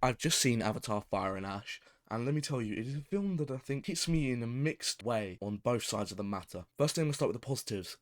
I've just seen Avatar Fire and Ash, and let me tell you, it is a film that I think hits me in a mixed way on both sides of the matter. First thing, I'm going to start with the positives.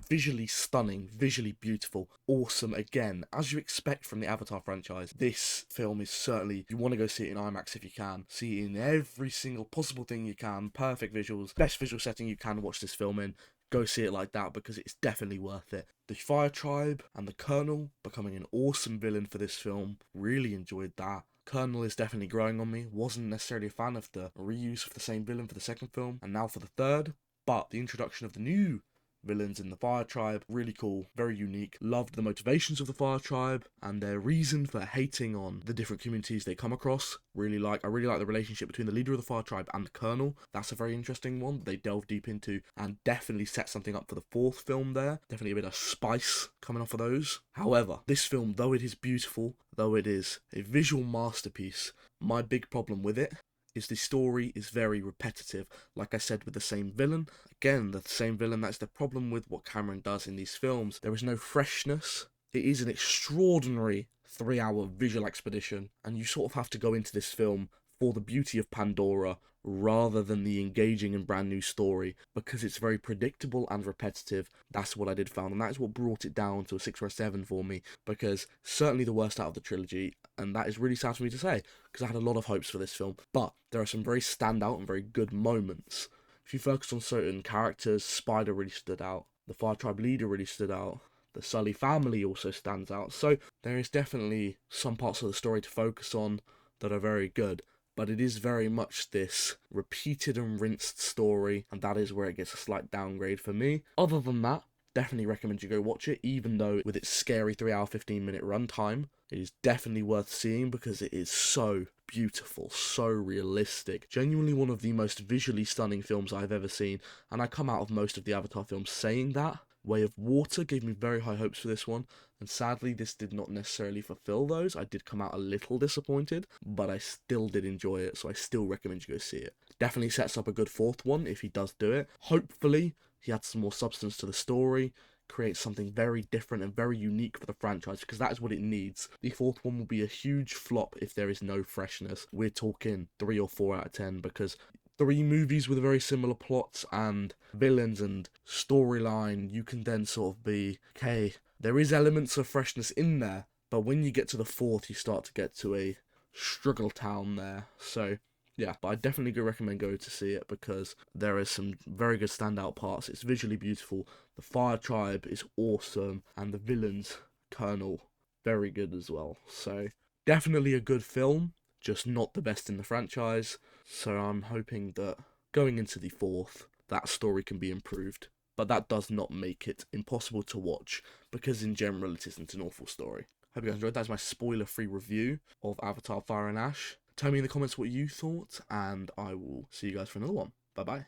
Visually stunning, visually beautiful, awesome again, as you expect from the Avatar franchise. This film is certainly, you want to go see it in IMAX if you can. See it in every single possible thing you can, perfect visuals, best visual setting you can watch this film in. Go see it like that because it's definitely worth it. The Fire Tribe and the Colonel becoming an awesome villain for this film, really enjoyed that. Colonel is definitely growing on me. Wasn't necessarily a fan of the reuse of the same villain for the second film and now for the third, but the introduction of the new villains in the Fire Tribe, really cool, very unique. Loved the motivations of the Fire Tribe and their reason for hating on the different communities they come across. I really like the relationship between the leader of the Fire Tribe and the Colonel. That's a very interesting one that they delve deep into and definitely set something up for the fourth film there. Definitely a bit of spice coming off of those. However, this film, though it is beautiful, though it is a visual masterpiece, my big problem with it is the story is very repetitive. Like I said, with the same villain. Again, the same villain, that's the problem with what Cameron does in these films. There is no freshness. It is an extraordinary 3-hour visual expedition, and you sort of have to go into this film for the beauty of Pandora rather than the engaging and brand new story, because it's very predictable and repetitive. That's what I did found, and that is what brought it down to a 6 or a 7 for me, because certainly the worst out of the trilogy, and that is really sad for me to say, because I had a lot of hopes for this film. But there are some very standout and very good moments. If you focus on certain characters, Spider really stood out, the Fire Tribe leader really stood out, the Sully family also stands out, so there is definitely some parts of the story to focus on that are very good. But it is very much this repeated and rinsed story, and that is where it gets a slight downgrade for me. Other than that, definitely recommend you go watch it, even though with its scary 3-hour 15-minute runtime, it is definitely worth seeing because it is so beautiful, so realistic. Genuinely one of the most visually stunning films I've ever seen, and I come out of most of the Avatar films saying that. Way of Water gave me very high hopes for this one, and sadly this did not necessarily fulfill those. I did come out a little disappointed, but I still did enjoy it, so I still recommend you go see it. Definitely sets up a good fourth one if he does do it. Hopefully he adds some more substance to the story, creates something very different and very unique for the franchise, because that is what it needs. The fourth one will be a huge flop if there is no freshness. We're talking 3 or 4 out of 10, because 3 movies with very similar plots and villains and storyline, you can then sort of be, okay, there is elements of freshness in there, but when you get to the fourth, you start to get to a struggle town there. So yeah, but I definitely recommend going to see it because there is some very good standout parts. It's visually beautiful. The Fire Tribe is awesome, and the villains, Colonel, very good as well. So definitely a good film, just not the best in the franchise. So I'm hoping that going into the fourth, that story can be improved. But that does not make it impossible to watch, because in general it isn't an awful story. Hope you guys enjoyed. That's my spoiler-free review of Avatar Fire and Ash. Tell me in the comments what you thought, and I will see you guys for another one. Bye bye.